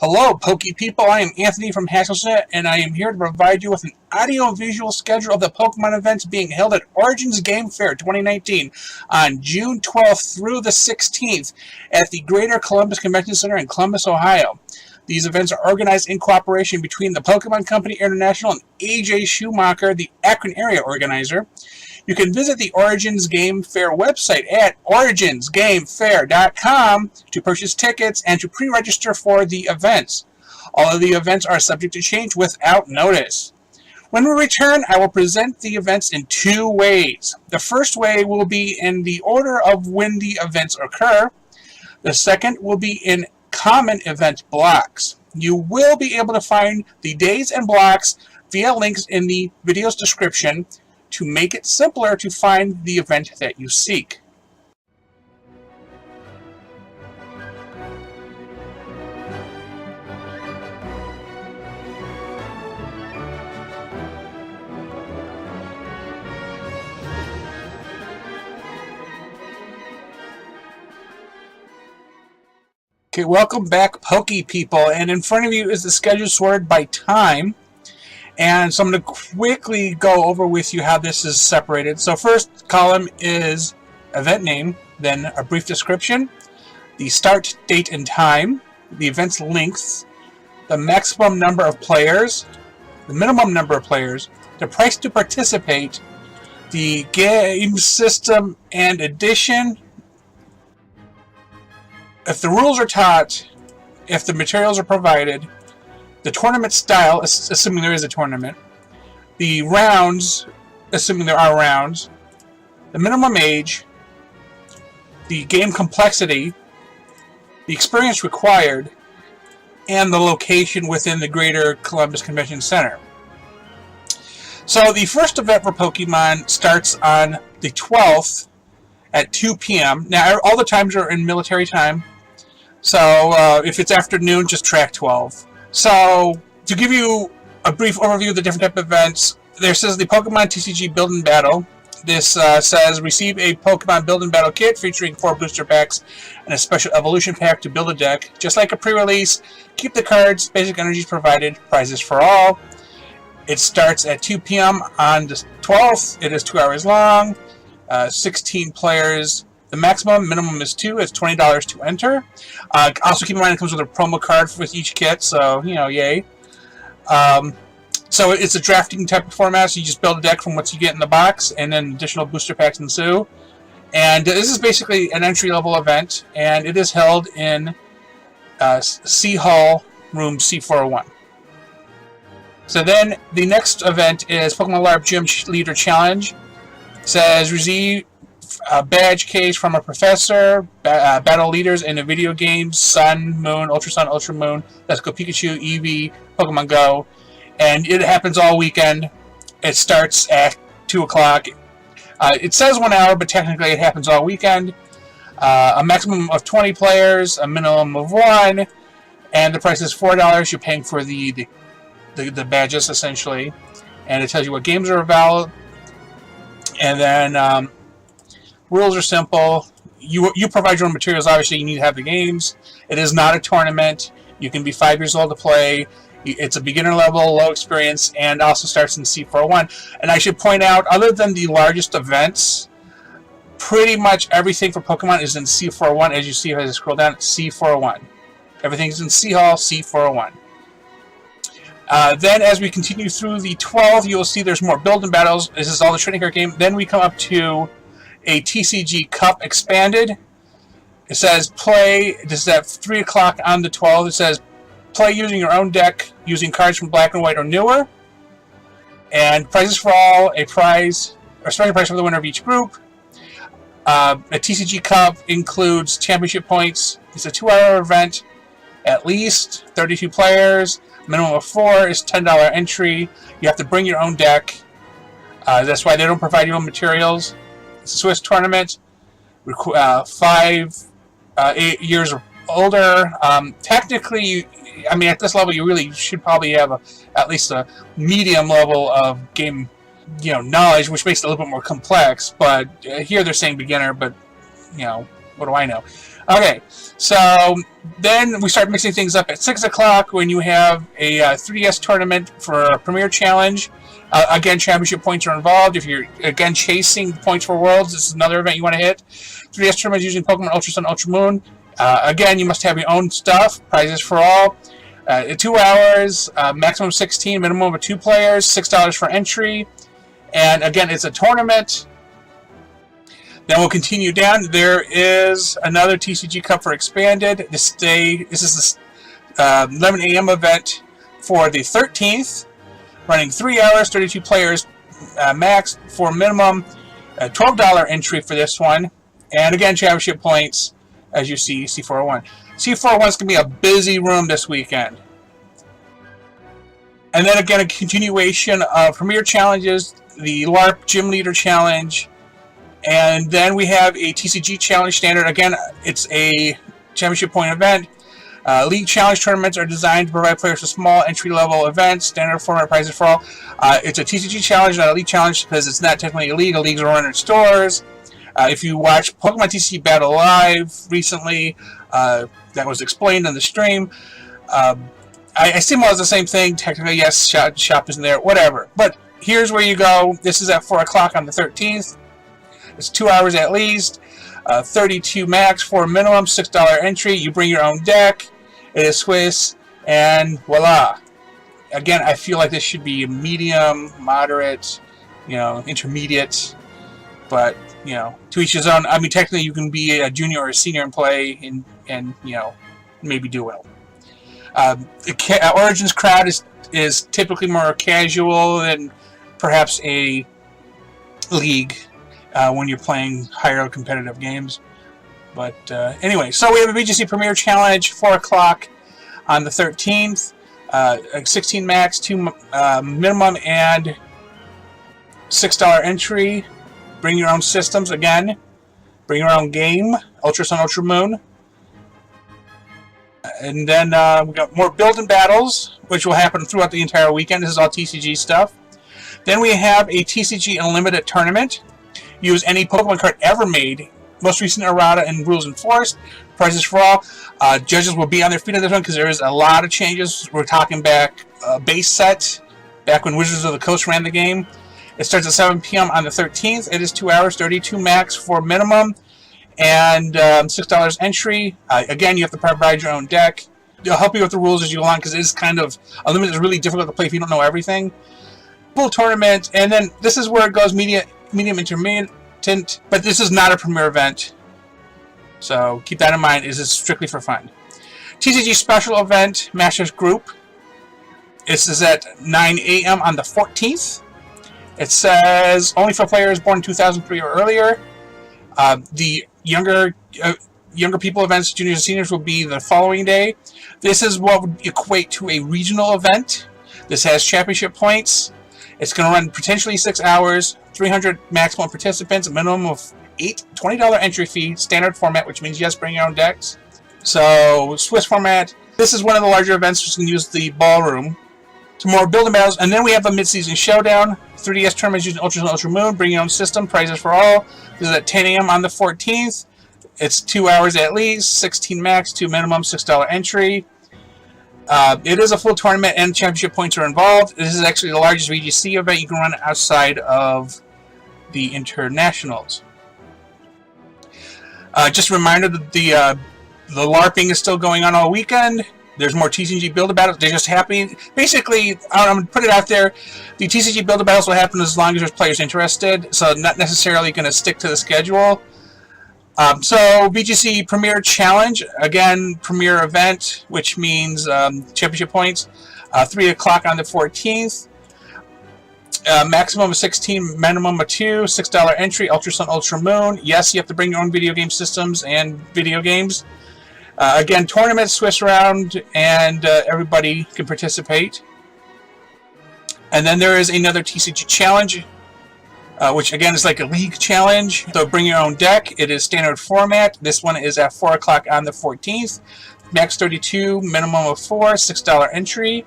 Hello, Pokey people. I am Anthony from HaslageNet, and I am here to provide you with an audio-visual schedule of the Pokemon events being held at Origins Game Fair 2019 on June 12th through the 16th at the Greater Columbus Convention Center in Columbus, Ohio. These events are organized in cooperation between the Pokemon Company International and A.J. Schumacher, the Akron area organizer. You can visit the Origins Game Fair website at originsgamefair.com to purchase tickets and to pre-register for the events. All of the events are subject to change without notice. When we return, I will present the events in two ways. The first way will be in the order of when the events occur. The second will be in common event blocks. You will be able to find the days and blocks via links in the video's description to make it simpler to find the event that you seek. Okay, welcome back, Pokey people, and in front of you is the schedule sorted by time. And so I'm going to quickly go over with you how this is separated. So first column is event name, then a brief description, the start date and time, the event's length, the maximum number of players, the minimum number of players, the price to participate, the game system and edition, if the rules are taught, if the materials are provided, the tournament style, assuming there is a tournament, the rounds, assuming there are rounds, the minimum age, the game complexity, the experience required, and the location within the Greater Columbus Convention Center. So the first event for Pokemon starts on the 12th at 2 p.m. Now, all the times are in military time, so if it's afternoon, just track 12. So, to give you a brief overview of the different type of events, there says the Pokemon TCG Build and Battle. This says receive a Pokemon Build and Battle kit featuring 4 booster packs and a special evolution pack to build a deck. Just like a pre-release, keep the cards, basic energies provided, prizes for all. It starts at 2 p.m. on the 12th. It is 2 hours long, 16 players. The minimum is 2. It's $20 to enter. Also keep in mind it comes with a promo card with each kit, so, you know, yay. So it's a drafting type of format, so you just build a deck from what you get in the box, and then additional booster packs ensue. And this is basically an entry-level event, and it is held in C Hall, room C401. So then the next event is Pokemon LARP Gym Leader Challenge. It says receive a badge case from a professor, battle leaders in the video games, Sun, Moon, Ultra Sun, Ultra Moon, Let's Go Pikachu, Eevee, Pokemon Go, and it happens all weekend. It starts at 2 o'clock. It says 1 hour, but technically it happens all weekend. A maximum of 20 players, a minimum of 1, and the price is $4. You're paying for the badges, essentially, and it tells you what games are available, and then rules are simple. You provide your own materials. Obviously, you need to have the games. It is not a tournament. You can be 5 years old to play. It's a beginner level, low experience, and also starts in C401. And I should point out, other than the largest events, pretty much everything for Pokemon is in C401. As you see, as I scroll down, it's C401. Everything's in C Hall, C401. Then, as we continue through the 12, you will see there's more build and battles. This is all the trading card game. Then we come up to a TCG Cup Expanded. It says play. This is at 3 o'clock on the 12th. It says play using your own deck, using cards from Black and White or newer. And prizes for all, a prize, or starting prize for the winner of each group. A TCG Cup includes championship points. It's a 2-hour event, at least 32 players. Minimum of 4 is $10 entry. You have to bring your own deck. That's why they don't provide your own materials. It's a Swiss tournament, 8 years or older. Technically, I mean, at this level, you really should probably have at least a medium level of game, knowledge, which makes it a little bit more complex. But here they're saying beginner, but what do I know? Okay, so then we start mixing things up at 6 o'clock when you have a 3DS tournament for a Premier Challenge. Again, championship points are involved. If you're, again, chasing points for Worlds, this is another event you want to hit. 3DS tournament using Pokemon Ultra Sun, Ultra Moon. Again, you must have your own stuff. Prizes for all. 2 hours, maximum 16, minimum of 2 players, $6 for entry. And again, it's a tournament. Then we'll continue down. There is another TCG Cup for Expanded. This is the 11 a.m. event for the 13th, running 3 hours, 32 players max for minimum, $12 entry for this one. And again, championship points, as you see, C401. C401 is going to be a busy room this weekend. And then again, a continuation of Premier Challenges, the LARP Gym Leader Challenge. And then we have a TCG Challenge Standard. Again, it's a championship point event. League Challenge tournaments are designed to provide players with small entry-level events, standard format prizes for all. It's a TCG Challenge, not a League Challenge, because it's not technically a league. A leagues are run in stores. If you watch Pokemon TCG Battle Live recently, that was explained in the stream. I assume it was the same thing. Technically, yes, shop isn't there, whatever. But here's where you go. This is at 4 o'clock on the 13th. It's 2 hours at least, 32 max for minimum, $6 entry. You bring your own deck. It is Swiss, and voila. Again, I feel like this should be medium, moderate, intermediate, but to each his own. I mean, technically, you can be a junior or a senior and play, and maybe do well. The Origins crowd is typically more casual than perhaps a league. When you're playing higher competitive games. But anyway, so we have a BGC Premier Challenge, 4 o'clock on the 13th. 16 max, 2 minimum, and $6 entry. Bring your own systems, again. Bring your own game, Ultra Sun, Ultra Moon. And then we got more build and battles, which will happen throughout the entire weekend. This is all TCG stuff. Then we have a TCG Unlimited tournament. Use any Pokemon card ever made. Most recent errata and rules enforced. Prizes for all. Judges will be on their feet on this one because there is a lot of changes. We're talking back base set, back when Wizards of the Coast ran the game. It starts at 7 p.m. on the 13th. It is 2 hours, 32 max for minimum, and $6 entry. Again, you have to provide your own deck. They'll help you with the rules as you go along because it is kind of Unlimited is really difficult to play if you don't know everything. Full tournament, and then this is where it goes medium, intermediate, but this is not a premier event, so keep that in mind. This is strictly for fun. TCG special event, Masters Group. This is at 9 a.m. on the 14th. It says only for players born 2003 or earlier. The younger people events, juniors and seniors, will be the following day. This is what would equate to a regional event. This has championship points. It's going to run potentially 6 hours, 300 maximum participants, a minimum of $20 entry fee, standard format, which means yes, bring your own decks. So, Swiss format. This is one of the larger events, which can use the ballroom. Some more building battles, and then we have a mid-season showdown. 3DS tournaments using Ultra Sun, Ultra Moon, bring your own system, prizes for all. This is at 10 a.m. on the 14th. It's 2 hours at least, 16 max, 2 minimum, $6 entry. It is a full tournament and championship points are involved. This is actually the largest VGC event you can run outside of the internationals. Just a reminder that the LARPing is still going on all weekend. There's more TCG Build-A-Battles. They're just happening. Basically, I'm going to put it out there. The TCG Build-A-Battles will happen as long as there's players interested, so not necessarily going to stick to the schedule. So, VGC Premier Challenge, again, premier event, which means championship points, 3 o'clock on the 14th. Maximum of 16, minimum of 2, $6 entry, Ultra Sun, Ultra Moon. Yes, you have to bring your own video game systems and video games. Again, tournament, Swiss round, and everybody can participate. And then there is another TCG Challenge, which again is like a league challenge. So bring your own deck. It is standard format. This one is at 4 o'clock on the 14th. Max 32, minimum of 4, $6 entry.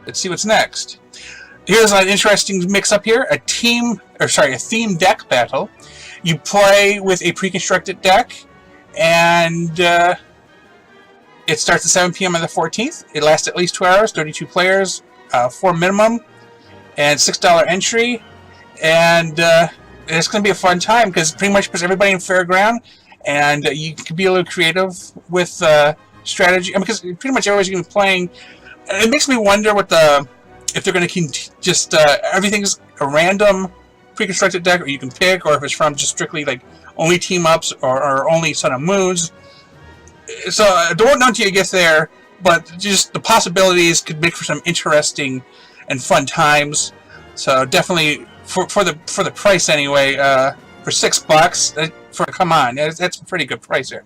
Let's see what's next. Here's an interesting mix-up here. A theme deck battle. You play with a pre-constructed deck, And it starts at 7 p.m. on the 14th. It lasts at least 2 hours, 32 players, 4 minimum, and $6 entry. And it's going to be a fun time because pretty much puts everybody in fairground, and you can be a little creative with strategy. Because pretty much everybody's going to be playing. It makes me wonder what if they're going to just everything's a random pre-constructed deck, or you can pick, or if it's from just strictly like only team ups or only Sun and Moons. So I don't know until you get there, but just the possibilities could make for some interesting and fun times. So definitely for the price anyway, for $6, come on, that's a pretty good price there.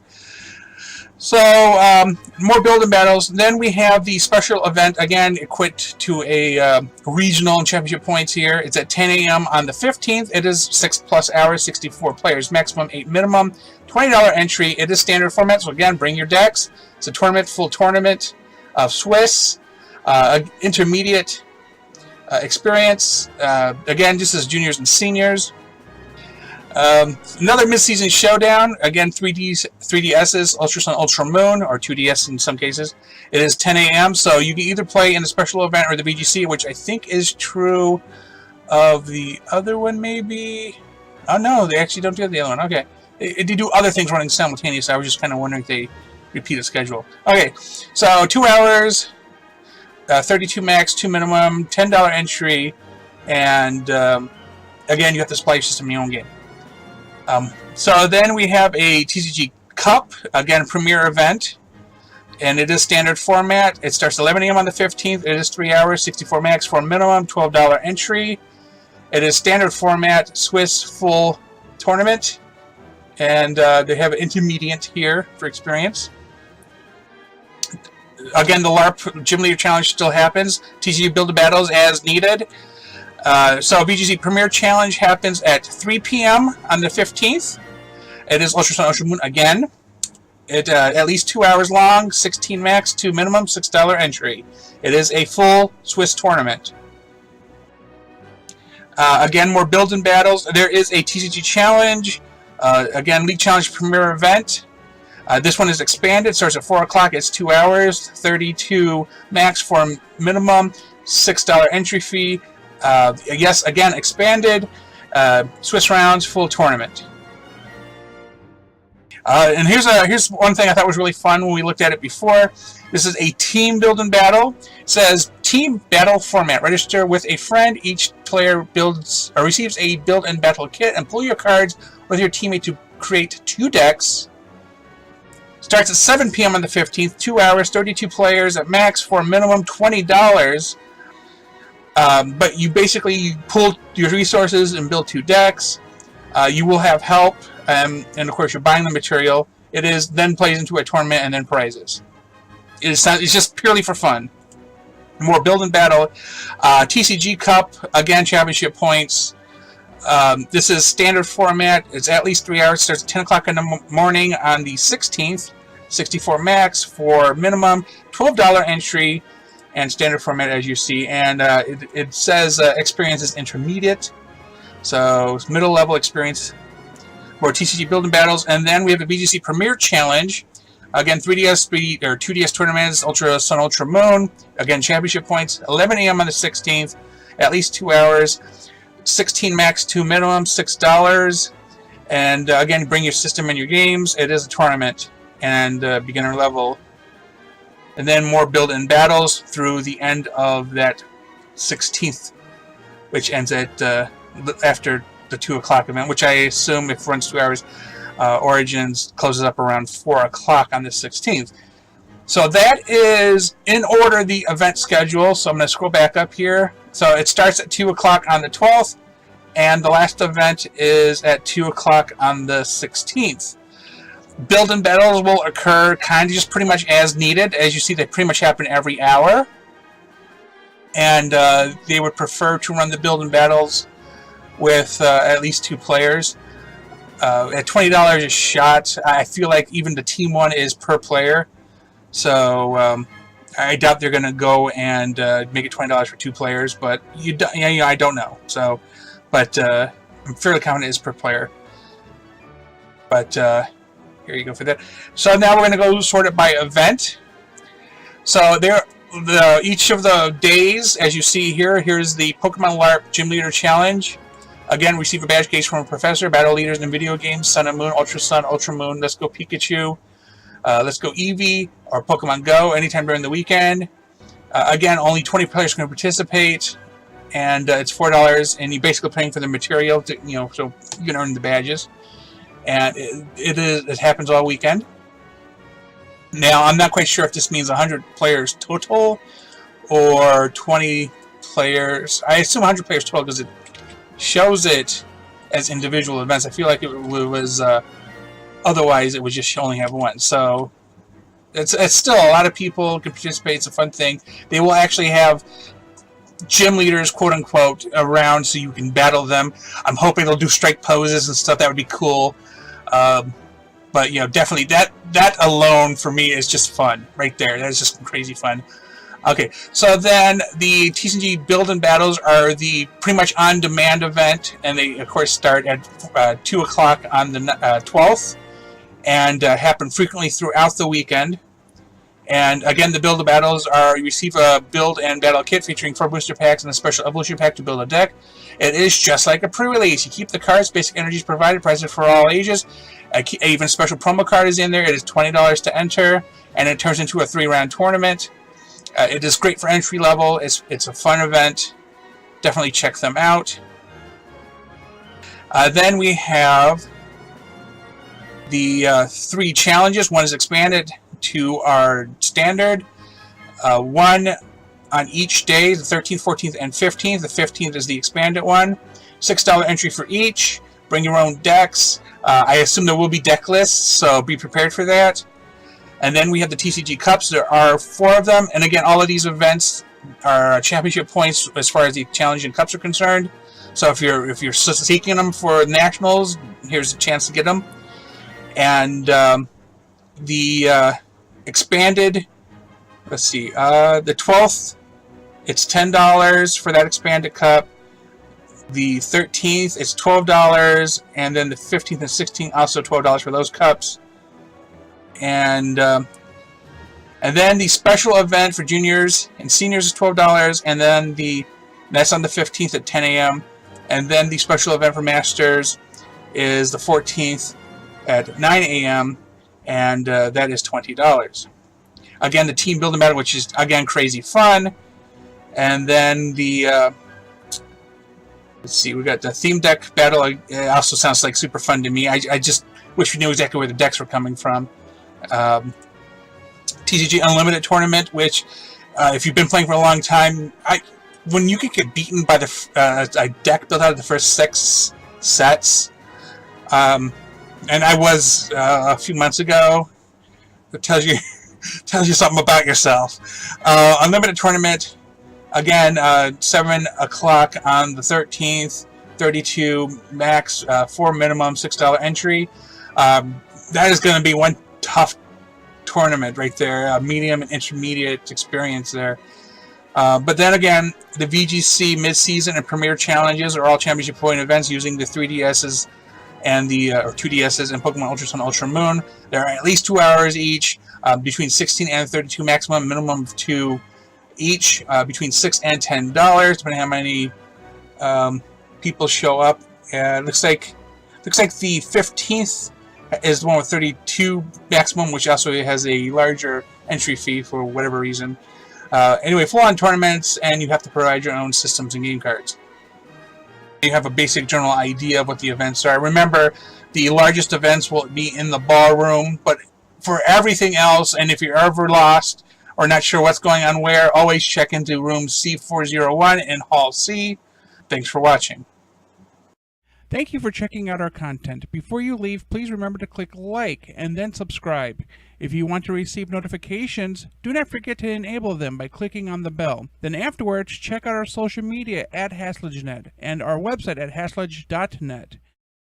So more build-in battles. Then we have the special event, again equipped to a regional and championship points here. It's at 10 a.m. on the 15th. It is 6+ hours, 64 players maximum, 8 minimum, $20 entry. It is standard format, so again, bring your decks. It's a tournament, full tournament of Swiss, intermediate experience. Again, just as juniors and seniors. Another mid-season showdown. Again, 3DSs, Ultra Sun, Ultra Moon, or 2DS in some cases. It is 10 a.m., so you can either play in the special event or the VGC, which I think is true of the other one, maybe? Oh, no, they actually don't do the other one. Okay. They do other things running simultaneously. I was just kind of wondering if they repeat a schedule. Okay, so 2 hours, 32 max, 2 minimum, $10 entry, and again, you have to supply your system in your own game. So then we have a TCG Cup, again, premier event, and it is standard format. It starts 11 a.m. on the 15th. It is 3 hours, 64 max, 4 minimum, $12 entry. It is standard format, Swiss full tournament, and they have an intermediate here for experience. Again, the LARP Gym Leader Challenge still happens. TCG Build the Battles as needed. So VGC Premier Challenge happens at 3 p.m. on the 15th. It is Ultra Sun, Ultra Moon again. It at least 2 hours long, 16 max, 2 minimum, $6 entry. It is a full Swiss tournament. Again, more build-in battles. There is a TCG Challenge. Again, League Challenge Premier event. This one is expanded. Starts at 4 o'clock. It's 2 hours, 32 max, 4 minimum, $6 entry fee. Yes, again, expanded. Swiss rounds, full tournament. And here's one thing I thought was really fun when we looked at it before. This is a team build-in battle. It says team battle format. Register with a friend. Each player builds or receives a build-in battle kit and pull your cards with your teammate to create 2 decks. Starts at 7 p.m. on the 15th. 2 hours, 32 players at max, for minimum $20. But you basically pull your resources and build 2 decks. You will have help, and of course you're buying the material. It is then plays into a tournament and then prizes. It's just purely for fun. More build and battle. TCG Cup, again, championship points. This is standard format. It's at least 3 hours. Starts at 10 o'clock in the morning on the 16th. 64 max, for minimum, $12 entry, and standard format as you see. And it says experience is intermediate, so middle level experience. More TCG building battles, and then we have a BGC Premier Challenge. Again, 3DS or 2DS tournaments, Ultra Sun, Ultra Moon. Again, championship points, 11 a.m. on the 16th, at least 2 hours, 16 max, 2 minimum, $6. And again, bring your system and your games. It is a tournament and beginner level. And then more build-in battles through the end of that 16th, which ends at after the 2 o'clock event, which I assume if it runs 2 hours, Origins closes up around 4 o'clock on the 16th. So that is, in order, the event schedule. So I'm going to scroll back up here. So it starts at 2 o'clock on the 12th, and the last event is at 2 o'clock on the 16th. Build-in battles will occur kind of just pretty much as needed. As you see, they pretty much happen every hour. And they would prefer to run the build-in battles with at least 2 players. At $20 a shot, I feel like even the team one is per player. So I doubt they're going to go and make it $20 for 2 players. But I don't know. So, but I'm fairly confident it's per player. But Here you go for that. So now we're going to go sort it by event. So each of the days, as you see here, here's the Pokemon LARP Gym Leader Challenge. Again, receive a badge case from a professor. Battle leaders in video games: Sun and Moon, Ultra Sun, Ultra Moon. Let's Go Pikachu. Let's Go Eevee or Pokemon Go anytime during the weekend. Again, only 20 players can participate, and it's $4. And you're basically paying for the material, to, so you can earn the badges. And it happens all weekend. Now, I'm not quite sure if this means 100 players total or 20 players. I assume 100 players total because it shows it as individual events. I feel like it was otherwise it would just only have one. So it's still a lot of people can participate. It's a fun thing. They will actually have gym leaders, quote unquote, around so you can battle them. I'm hoping they'll do strike poses and stuff. That would be cool. But definitely that alone for me is just fun right there. That's just crazy fun. Okay, so then the TCG Build and Battles are the pretty much on-demand event, and they of course start at 2 o'clock on the 12th, and happen frequently throughout the weekend. And again, the Build and Battles are you receive a Build and Battle kit featuring 4 booster packs and a special evolution pack to build a deck. It is just like a pre-release. You keep the cards, basic energies provided, priced for all ages. Even a special promo card is in there. It is $20 to enter, and it turns into a 3-round tournament. It is great for entry level. It's a fun event. Definitely check them out. Then we have the 3 challenges. One is expanded to our standard. One on each day, the 13th, 14th, and 15th. The 15th is the expanded one. $6 entry for each. Bring your own decks. I assume there will be deck lists, so be prepared for that. And then we have the TCG Cups. There are 4 of them. And again, all of these events are championship points as far as the challenge and cups are concerned. So if you're seeking them for nationals, here's a chance to get them. And the expanded, let's see, the 12th, it's $10 for that expanded cup. The 13th, it's $12, and then the 15th and 16th, also $12 for those cups. And then the special event for juniors and seniors is $12, and then that's on the 15th at 10 a.m. And then the special event for masters is the 14th at 9 a.m. and that is $20. Again, the team building battle, which is again crazy fun, and then the let's see, we got the theme deck battle. It also sounds like super fun to me. I just wish we knew exactly where the decks were coming from. TCG Unlimited Tournament, which if you've been playing for a long time, when you could get beaten by a deck built out of the first 6 sets, and I was a few months ago, it tells you something about yourself. Unlimited Tournament, again, 7 o'clock on the 13th, 32 max, 4 minimum, $6 entry. That is going to be one tough tournament right there, medium and intermediate experience there. But then again, the VGC mid-season and premier challenges are all championship point events using the 3DSs and or 2DSs and Pokemon Ultra Sun, Ultra Moon. They're at least 2 hours each, between 16 and 32 maximum, minimum of 2 each, between $6 and $10, depending on how many people show up. Looks like the 15th is the one with 32 maximum, which also has a larger entry fee for whatever reason. Anyway, full-on tournaments, and you have to provide your own systems and game cards. You have a basic general idea of what the events are. Remember, the largest events will be in the ballroom, but for everything else, and if you're ever lost or not sure what's going on where, always check into room C401 in Hall C. Thanks for watching. Thank you for checking out our content. Before you leave, please remember to click like and then subscribe. If you want to receive notifications, do not forget to enable them by clicking on the bell. Then afterwards, check out our social media at HaslageNet and our website at HaslageNet.